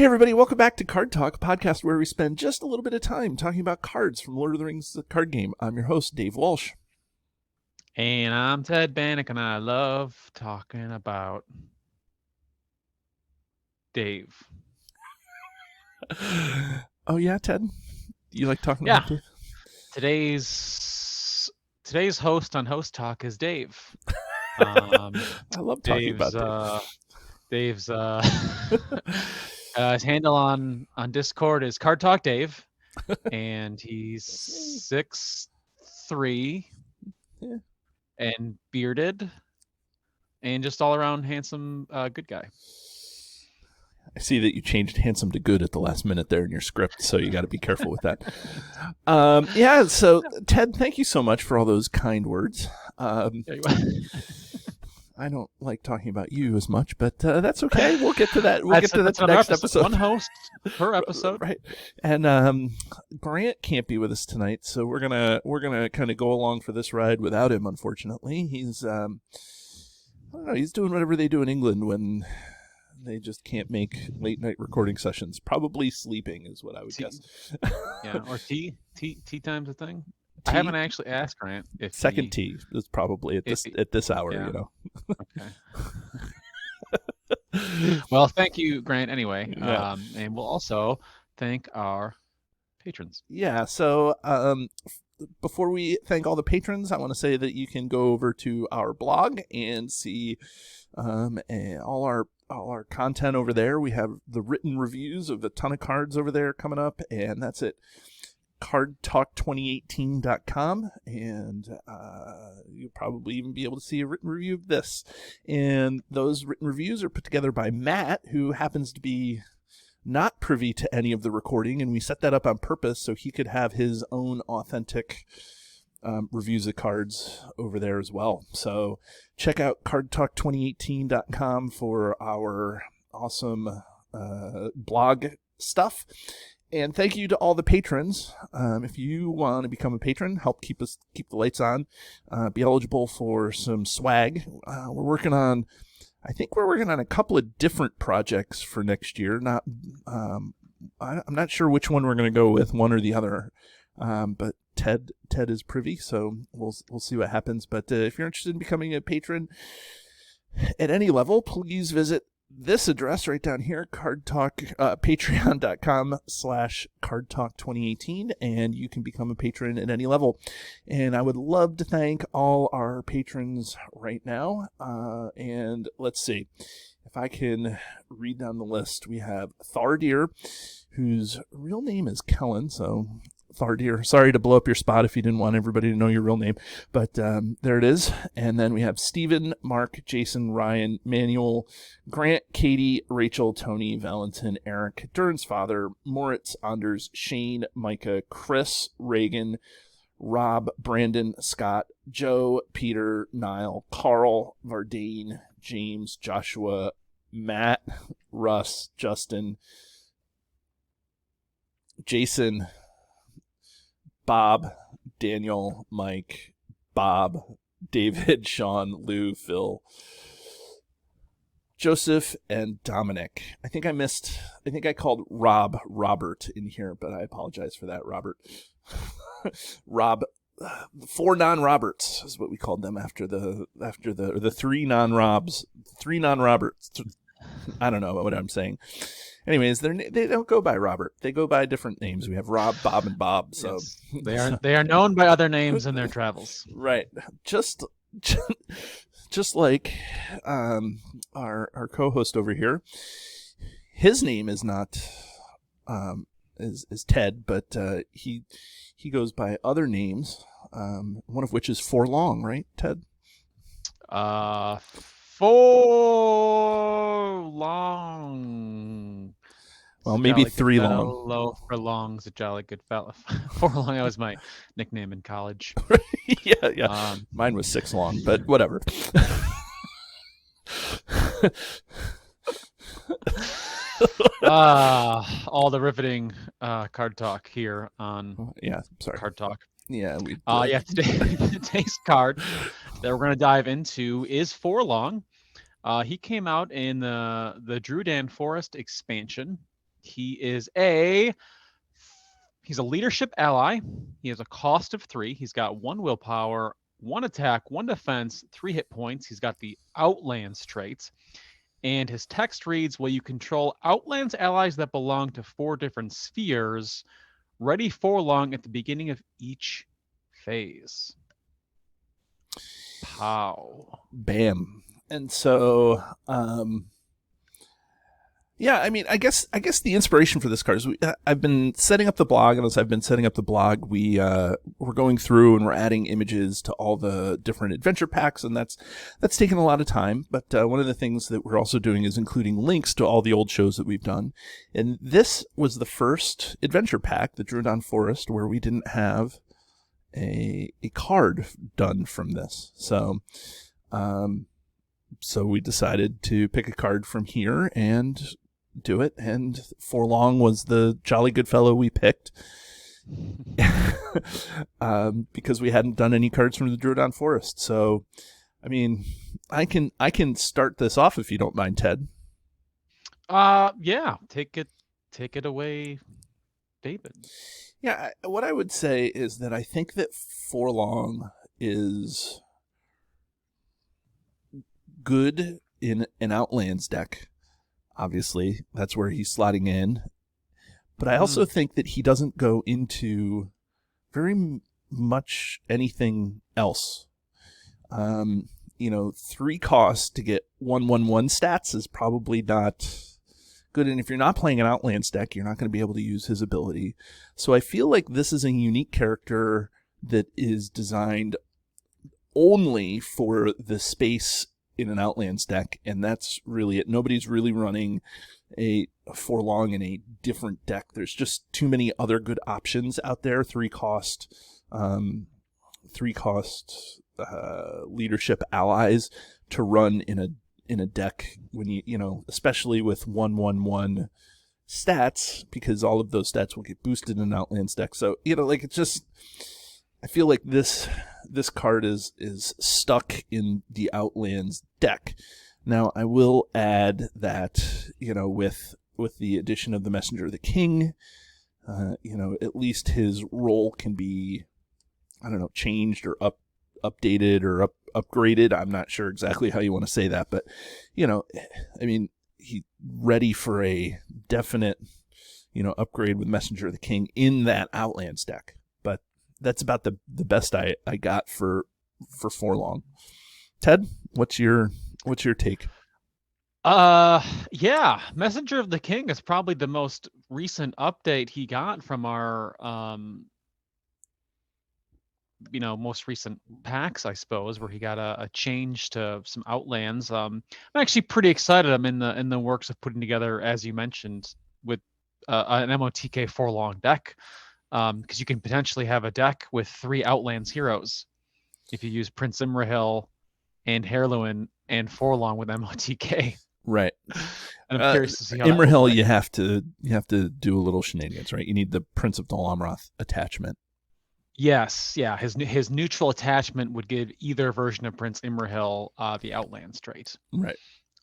Hey everybody, welcome back to Card Talk, a podcast where we spend just a little bit of time talking about cards from Lord of the Rings, the card game. I'm your host, Dave Walsh. And I'm Ted Bannock, and I love talking about Dave. Oh yeah, Ted? You like talking Yeah. about Dave? Today's host on Host Talk is Dave. I love talking about Dave. Dave's his handle on Discord is Card Talk Dave, and he's 6'3", Yeah. and bearded, and just all around handsome, good guy. I see that you changed handsome to good at the last minute there in your script, so you got to be careful with that. So Ted, thank you so much for all those kind words. I don't like talking about you as much, but that's okay. We'll get to that. We'll get to that next episode. One host per episode, right? And Grant can't be with us tonight, so we're gonna kind of go along for this ride without him. Unfortunately, he's I don't know. He's doing whatever they do in England when they just can't make late night recording sessions. Probably sleeping is what I would guess. Yeah, or tea time's a thing. Tea? I haven't actually asked Grant if second tea is probably at this hour. Yeah. You know. Okay. Well, thank you, Grant. Anyway, Yeah. and we'll also thank our patrons. Yeah. So before we thank all the patrons, I want to say that you can go over to our blog and see all our content over there. We have the written reviews of a ton of cards over there coming up, and that's at cardtalk2018.com, and you'll probably even be able to see a written review of this. And those written reviews are put together by Matt, who happens to be not privy to any of the recording, and we set that up on purpose so he could have his own authentic reviews of cards over there as well. So check out cardtalk2018.com for our awesome blog stuff. And thank you to all the patrons. If you want to become a patron, help keep the lights on, be eligible for some swag. I think we're working on a couple of different projects for next year. I'm not sure which one we're going to go with, one or the other. But Ted is privy, so we'll see what happens. But if you're interested in becoming a patron at any level, please visit this address right down here, patreon.com/cardtalk2018, and you can become a patron at any level. And I would love to thank all our patrons right now. And let's see if I can read down the list. We have Thardir, whose real name is Kellen, so Thardir, sorry to blow up your spot if you didn't want everybody to know your real name, but there it is. And then we have Stephen, Mark, Jason, Ryan, Manuel, Grant, Katie, Rachel, Tony, Valentin, Eric, Dern's father, Moritz, Anders, Shane, Micah, Chris, Reagan, Rob, Brandon, Scott, Joe, Peter, Niall, Carl, Vardane, James, Joshua, Matt, Russ, Justin, Jason, Bob, Daniel, Mike, Bob, David, Sean, Lou, Phil, Joseph, and Dominic. I think I called Rob Robert in here, but I apologize for that, Robert. Rob, 4 non-Roberts is what we called them after the 3 non-Robs, 3 non-Roberts. I don't know what I'm saying. Anyways, they don't go by Robert. They go by different names. We have Rob, Bob, and Bob. So yes. They are known by other names in their travels. Right. Just like our co-host over here. His name is not is Ted, but he goes by other names. One of which is Forlong, right, Ted? Forlong. Well, maybe 3 long. Low for long's a jolly good fella. Forlong, that was my nickname in college. Yeah. Mine was 6 long, but whatever. All the riveting card talk here on Card Talk. Yeah, today's card that we're going to dive into is Forlong. He came out in the Drudan Forest expansion He's a leadership ally. He has a cost of 3. He's got 1 willpower, 1 attack, 1 defense, 3 hit points. He's got the outlands trait. And his text reads, "Will you control outlands allies that belong to 4 different spheres, ready Forlong at the beginning of each phase?" Pow. Bam. And so, yeah, I mean, I guess the inspiration for this card is I've been setting up the blog, and as I've been setting up the blog, we're going through and we're adding images to all the different adventure packs, and that's taken a lot of time. But one of the things that we're also doing is including links to all the old shows that we've done. And this was the first adventure pack, the Druidon Forest, where we didn't have a card done from this. So we decided to pick a card from here and do it, and Forlong was the jolly good fellow we picked because we hadn't done any cards from the Druidon Forest. So, I mean, I can start this off if you don't mind, Ted. Yeah, take it away, David. Yeah, what I would say is that I think that Forlong is good in an Outlands deck. Obviously, that's where he's slotting in. But I also think that he doesn't go into very much anything else. 3 costs to get 1/1/1 stats is probably not good. And if you're not playing an Outlands deck, you're not going to be able to use his ability. So I feel like this is a unique character that is designed only for the space in an Outlands deck, and that's really it. Nobody's really running a Forlong in a different deck. There's just too many other good options out there. 3 cost leadership allies to run in a deck when especially with 1/1/1 stats, because all of those stats will get boosted in an Outlands deck. So it's just, I feel like this card is stuck in the Outlands deck. Now, I will add that, with the addition of the Messenger of the King, at least his role can be, I don't know, changed or updated or upgraded. I'm not sure exactly how you want to say that, but, I mean, he's ready for a definite, upgrade with Messenger of the King in that Outlands deck. But that's about the best I got for Forlong. Ted, what's your take? Yeah, Messenger of the King is probably the most recent update he got from our most recent packs, I suppose, where he got a change to some Outlands. I'm actually pretty excited. I'm in the works of putting together, as you mentioned, with an MOTK Forlong deck. Because you can potentially have a deck with 3 Outlands heroes if you use Prince Imrahil and Heirloin and Forlong with MOTK. Right. And I'm curious to see how Imrahil, you have to do a little shenanigans, right? You need the Prince of Dol Amroth attachment. Yes, yeah. His neutral attachment would give either version of Prince Imrahil the Outlands trait. Right.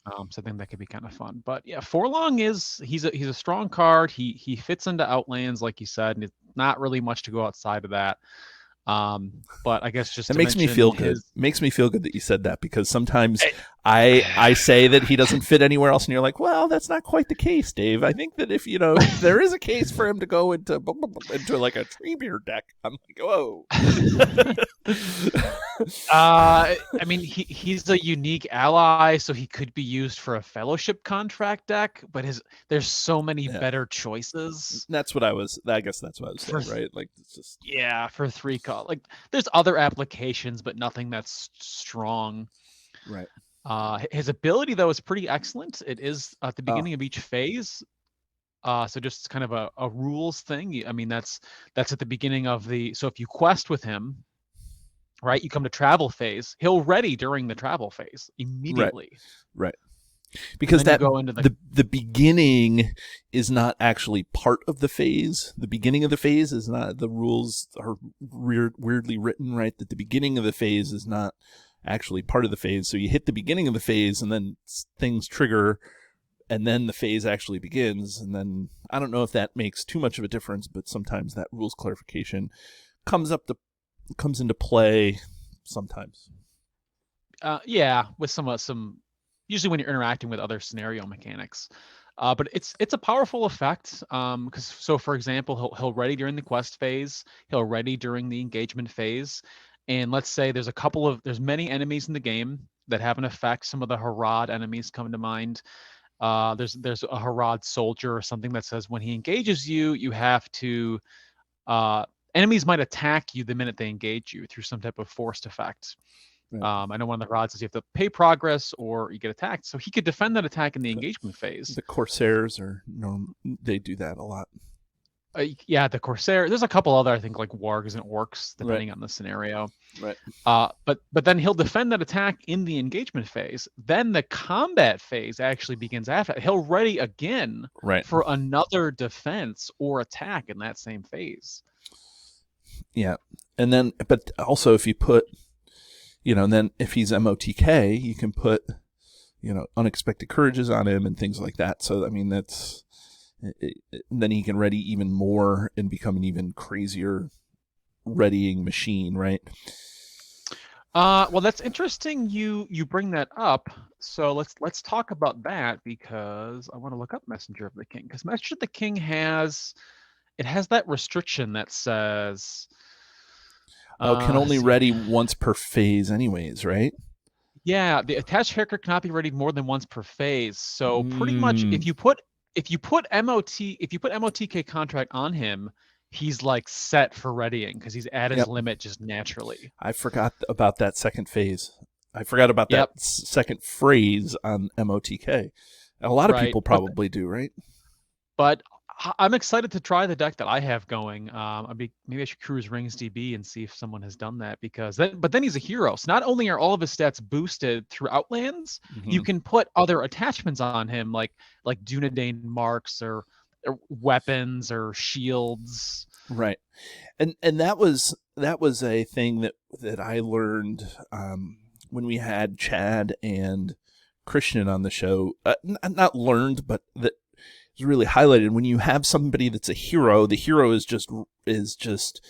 So I think that could be kind of fun. But yeah, Forlong he's a strong card. He fits into Outlands, like you said, and it's not really much to go outside of that. But I guess just it makes me feel good. Makes me feel good that you said that, because sometimes I say that he doesn't fit anywhere else, and you're like, well, that's not quite the case, Dave. I think that if there is a case for him to go into like a Treebeard deck, I'm like, whoa. I mean, he's a unique ally, so he could be used for a Fellowship contract deck, but there's so many better choices. That's what I guess that's what I was saying, right? Like, it's just for 3 cost. Like, there's other applications, but nothing that's strong. Right. His ability, though, is pretty excellent. It is at the beginning of each phase. So just kind of a rules thing. I mean, that's at the beginning of so if you quest with him, right, you come to travel phase, he'll ready during the travel phase immediately. Right. Because that go into the beginning is not actually part of the phase. The beginning of the phase is not, the rules are weirdly written, right? That the beginning of the phase is not actually part of the phase. So you hit the beginning of the phase, and then things trigger and then the phase actually begins. And then I don't know if that makes too much of a difference, but sometimes that rules clarification comes into play sometimes. Yeah, with some usually when you're interacting with other scenario mechanics. But it's a powerful effect. Because so for example, he'll ready during the quest phase, he'll ready during the engagement phase, and let's say there's many enemies in the game that have an effect. Some of the Harad enemies come to mind. There's a Harad soldier or something that says when he engages you, you have to enemies might attack you the minute they engage you through some type of forced effect. Right. I know one of the rods is you have to pay progress or you get attacked. So he could defend that attack in the engagement phase. The Corsairs they do that a lot. Yeah, the Corsair. There's a couple other, I think, like wargs and orcs, depending Right. on the scenario. Right. But then he'll defend that attack in the engagement phase. Then the combat phase actually begins after that. He'll ready again Right. for another defense or attack in that same phase. Yeah. And then, but also if you put, and then if he's MOTK, you can put, unexpected courages on him and things like that. So, I mean, then he can ready even more and become an even crazier readying machine, right? Well, that's interesting. You bring that up. So let's talk about that because I want to look up Messenger of the King because Messenger of the King has that restriction that says can only ready once per phase, anyways, right? Yeah, the attached character cannot be readied more than once per phase. So pretty much, if you put MOTK contract on him, he's like set for readying because he's at his limit just naturally. I forgot about that second phase. I forgot about that second phrase on MOTK. A lot of people probably do, right? But I'm excited to try the deck that I have going. Maybe I should cruise Rings DB and see if someone has done that but then he's a hero. So not only are all of his stats boosted through Outlands, you can put other attachments on him like Dunedain marks or weapons or shields. Right. And that was a thing that I learned when we had Chad and Christian on the show. Not learned, but that is really highlighted. When you have somebody that's a hero, the hero is just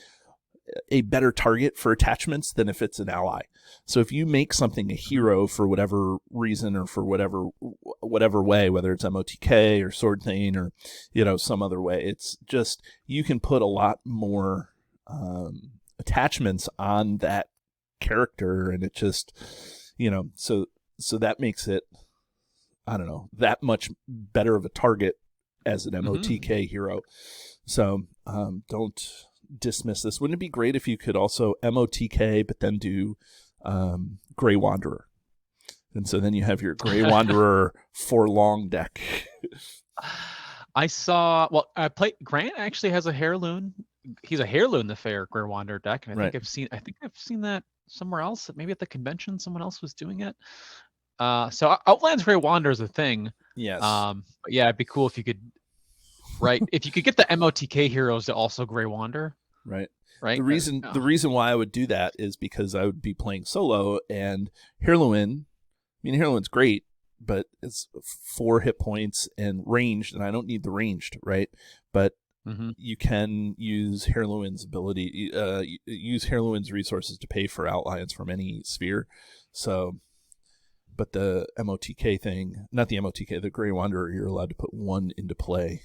a better target for attachments than if it's an ally. So if you make something a hero for whatever reason or for whatever way, whether it's MOTK or Sword Thane or some other way, it's just you can put a lot more attachments on that character, and it just so that makes it, I don't know, that much better of a target as an MOTK hero. So don't dismiss this. Wouldn't it be great if you could also MOTK but then do Grey Wanderer, and so then you have your Grey Wanderer Forlong deck? I played Grant actually has a Heirloom. He's a Heirloom the Fair Grey Wanderer deck, and I think I've seen that somewhere else. Maybe at the convention someone else was doing it. So Outlands Grey Wanderer is a thing. Yes. But yeah, it'd be cool if you could if you could get the MOTK heroes to also Grey Wander. Right. Right. The reason why I would do that is because I would be playing solo, and Heirloom, Heirloom's great, but it's 4 hit points and ranged, and I don't need the ranged, right? But you can use Heirloom's ability, use Heirloom's resources to pay for outlines from any sphere. So, but the MOTK thing, not the MOTK, the Grey Wanderer, you're allowed to put 1 into play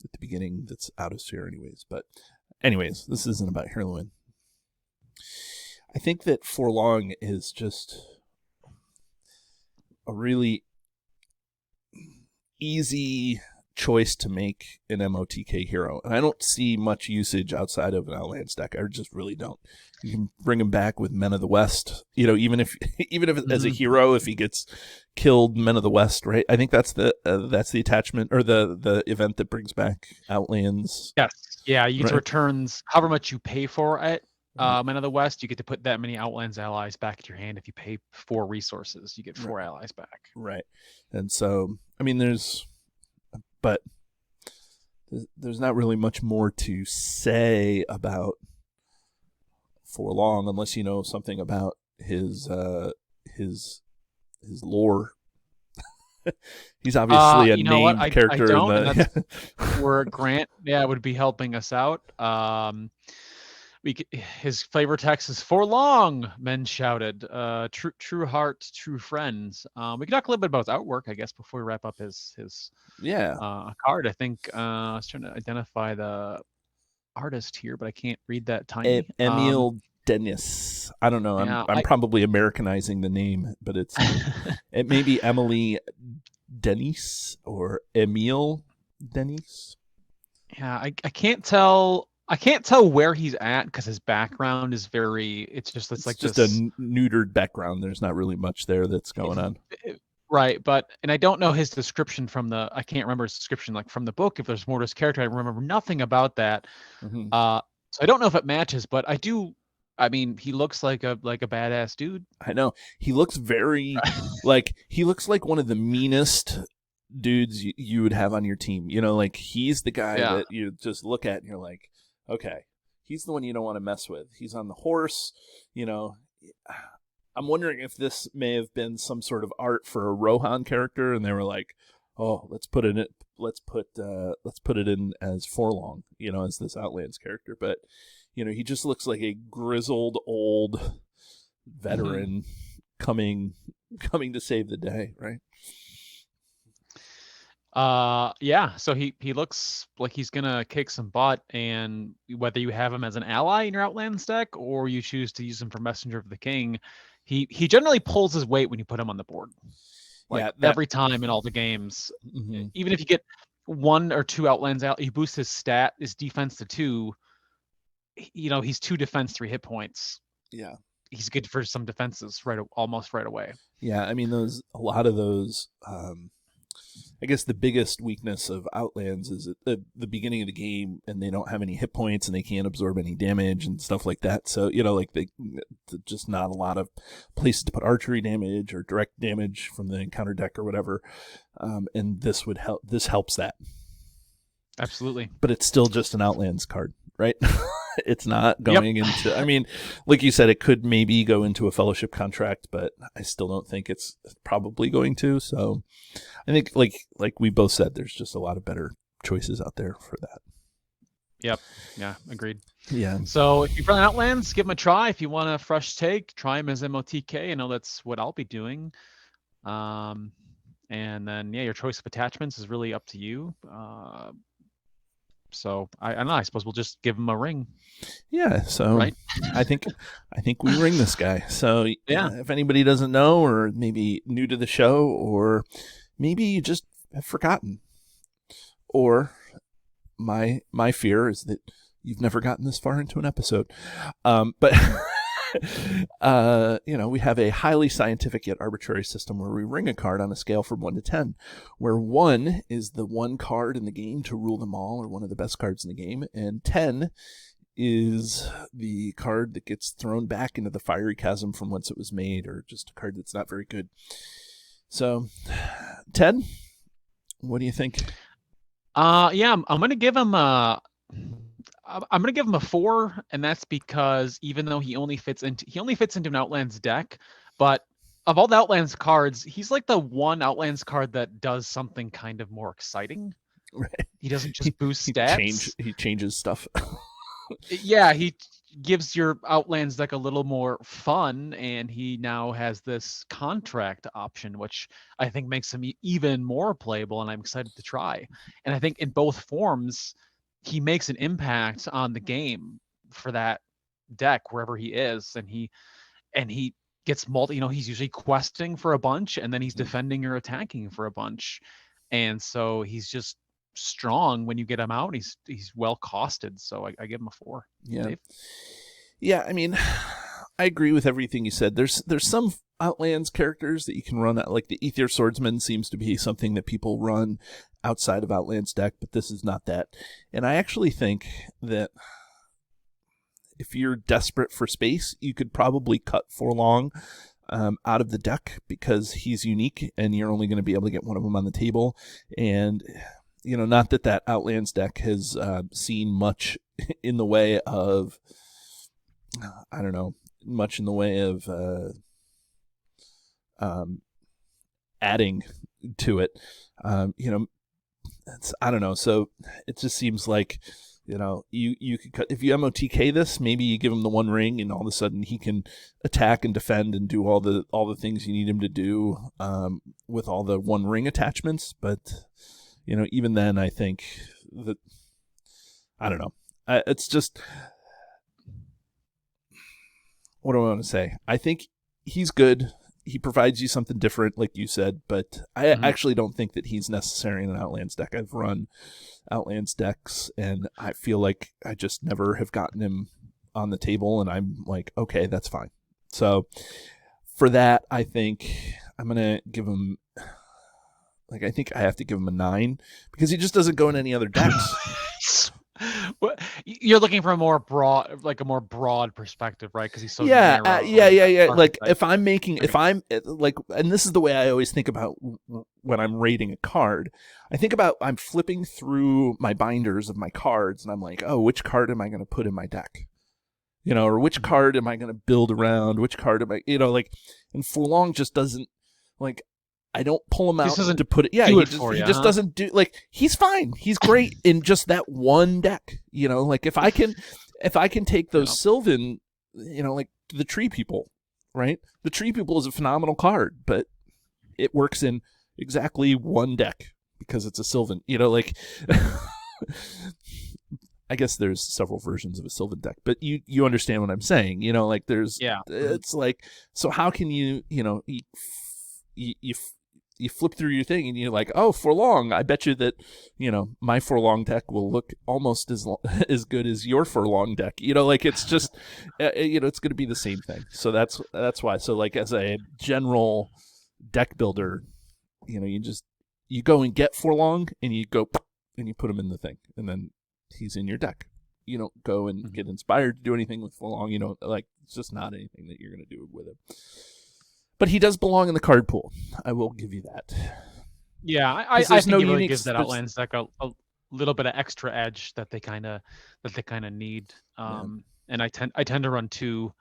at the beginning that's out of sphere anyways. But anyways, this isn't about Heirloom. I think that Forlong is just a really easy choice to make an MOTK hero. And I don't see much usage outside of an Outlands deck. I just really don't. You can bring him back with Men of the West, even if as a hero, if he gets killed, Men of the West, right? I think that's the attachment or the event that brings back Outlands. Yes. Yeah, you get to returns however much you pay for it. Men of the West, you get to put that many Outlands allies back at your hand. If you pay 4 resources, you get 4 allies back. Right. And so, there's not really much more to say about Forlong unless you know something about his lore. He's obviously a You know what? named I character in don't, and that's the. where Grant, yeah, would be helping us out. His flavor text is "Forlong," men shouted. True heart, true friends. We can talk a little bit about his artwork, I guess, before we wrap up his Yeah, card. I think I was trying to identify the artist here, but I can't read that tiny. Emil Denis. I don't know. Yeah, I'm probably Americanizing the name, but it may be Emily Denis or Emil Denis. yeah, I can't tell. I can't tell where he's at because his background is very. It's like Just a this. neutered background. There's not really much there that's going on. Right, but and I don't know his description from the. I can't remember his description like from the book. If there's more to his character, I remember nothing about that. Mm-hmm. So I don't know if it matches, but I do. I mean, he looks like a badass dude. I know he looks he looks like one of the meanest dudes you would have on your team. Like he's the guy Yeah. that you just look at and you're like, okay, he's the one you don't want to mess with. He's on the horse. I'm wondering if this may have been some sort of art for a Rohan character, and they were like, "Oh, let's put it in as Forlong, as this Outlands character." But he just looks like a grizzled old veteran coming to save the day, right? Yeah, so he looks like he's gonna kick some butt, and whether you have him as an ally in your Outlands deck or you choose to use him for Messenger of the King, he generally pulls his weight when you put him on the board. Like every time in all the games. Mm-hmm. Even if you get 1 or 2 Outlands out, you boost his defense to 2. He's 2 defense, 3 hit points. Yeah, he's good for some defenses almost right away. Yeah, I mean a lot of those. I guess the biggest weakness of Outlands is at the beginning of the game, and they don't have any hit points, and they can't absorb any damage and stuff like that. So like they just not a lot of places to put archery damage or direct damage from the encounter deck or whatever. And this would help. This helps that. Absolutely. But it's still just an Outlands card, right? It's not going into. I mean, like you said, it could maybe go into a fellowship contract, but I still don't think it's probably going to. So I think, like we both said, there's just a lot of better choices out there for that. Yep. Yeah. Agreed. Yeah. So if you've run Outlands, give them a try. If you want a fresh take, try them as MOTK. I know that's what I'll be doing. And then your choice of attachments is really up to you. So I don't know. I suppose we'll just give him a ring. Yeah. So right? I think we ring this guy. So if anybody doesn't know, or maybe new to the show, or maybe you just have forgotten, or my fear is that you've never gotten this far into an episode, but. We have a highly scientific yet arbitrary system where we ring a card on a scale from 1 to 10, where 1 is the one card in the game to rule them all, or one of the best cards in the game, and 10 is the card that gets thrown back into the fiery chasm from whence it was made, or just a card that's not very good. So, Ted, what do you think? I'm gonna give him I'm gonna give him a 4, and that's because even though he only fits into an Outlands deck, but of all the Outlands cards, he's like the one Outlands card that does something kind of more exciting. Right. He doesn't just boost stats. He changes stuff. Yeah, he gives your Outlands deck a little more fun, and he now has this contract option, which I think makes him even more playable, and I'm excited to try. And I think in both forms, he makes an impact on the game for that deck wherever he is, and he gets he's usually questing for a bunch, and then he's defending or attacking for a bunch, and so he's just strong when you get him out. He's well costed, so I give him a 4. Yeah. Dave? Yeah, I mean, I agree with everything you said. There's some Outlands characters that you can run, like the Aether Swordsman seems to be something that people run outside of Outlands deck, but this is not that. And I actually think that if you're desperate for space, you could probably cut Forlong out of the deck, because he's unique and you're only going to be able to get one of them on the table. And not that Outlands deck has seen much in the way of adding to it. I don't know. So it just seems like, you could cut, if you MOTK this, maybe you give him the one ring and all of a sudden he can attack and defend and do all the things you need him to do with all the one ring attachments. But, even then I think that, I don't know. It's just, what do I want to say? I think he's good. He provides you something different, like you said, but I actually don't think that he's necessary in an Outlands deck. I've run Outlands decks, and I feel like I just never have gotten him on the table, and I'm like, okay, that's fine. So for that, I think I'm going to give him, I think I have to give him a 9 because he just doesn't go in any other decks. You're looking for a more broad perspective, right? Because he's so narrow. Like if I'm like, and this is the way I always think about when I'm rating a card. I think about, I'm flipping through my binders of my cards, and I'm like, oh, which card am I going to put in my deck? Or which card am I going to build around? Which card am I, and Forlong just doesn't, I don't pull him out to put it. Yeah, he just doesn't do, he's fine. He's great in just that one deck. If I can take those Sylvan, the Tree People, right? The Tree People is a phenomenal card, but it works in exactly one deck because it's a Sylvan. I guess there's several versions of a Sylvan deck, but you understand what I'm saying. It's like, so how can you flip through your thing and you're like, oh, Forlong, I bet you that, my Forlong deck will look almost as good as your Forlong deck. It's just, it's going to be the same thing. So that's why. So as a general deck builder, you go and get Forlong and you go and you put him in the thing and then he's in your deck. You don't go and get inspired to do anything with Forlong. It's just not anything that you're going to do with it. But he does belong in the card pool. I will give you that. Yeah, I think he really gives that Outlands deck a little bit of extra edge that they kind of need. And I tend to run 2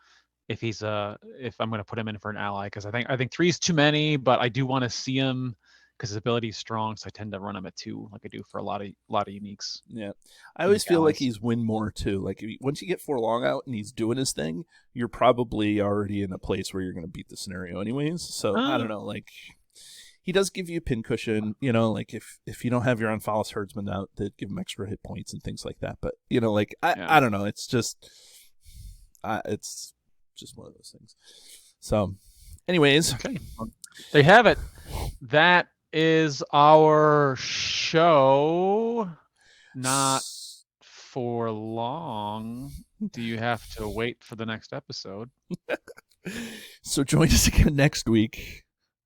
if I'm going to put him in for an ally, because I think 3 is too many, but I do want to see him because his ability is strong, so I tend to run him at 2, like I do for a lot of uniques. Yeah, I always feel like he's win more too. Once you get Forlong out and he's doing his thing, you're probably already in a place where you're going to beat the scenario anyways. So I don't know, he does give you pin-cushion. If you don't have your Unfollows Herdsman out, that give him extra hit points and things like that. But I don't know. It's just one of those things. So, anyways, okay, there you have it. That is our show. Not for long. Do you have to wait for the next episode? So join us again next week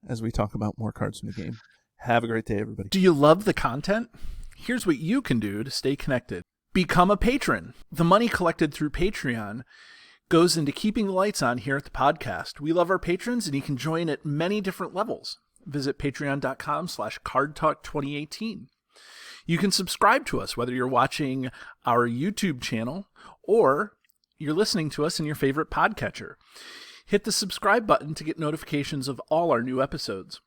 as we talk about more cards in the game. Have a great day, everybody. Do you love the content? Here's what you can do to stay connected. Become a patron. The money collected through Patreon goes into keeping the lights on here at the podcast. We love our patrons, and you can join at many different levels. Visit patreon.com/cardtalk2018. You can subscribe to us, whether you're watching our YouTube channel or you're listening to us in your favorite podcatcher. Hit the subscribe button to get notifications of all our new episodes.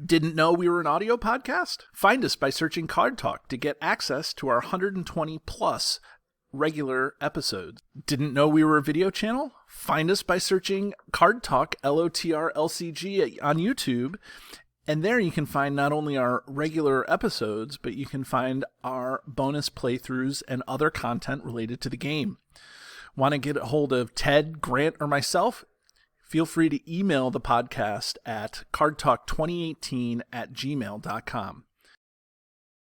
Didn't know we were an audio podcast? Find us by searching Card Talk to get access to our 120 plus regular episodes. Didn't know we were a video channel? Find us by searching Card Talk LOTR LCG on YouTube, and there you can find not only our regular episodes, but you can find our bonus playthroughs and other content related to the game. Want to get a hold of Ted, Grant, or myself? Feel free to email the podcast at cardtalk2018@gmail.com.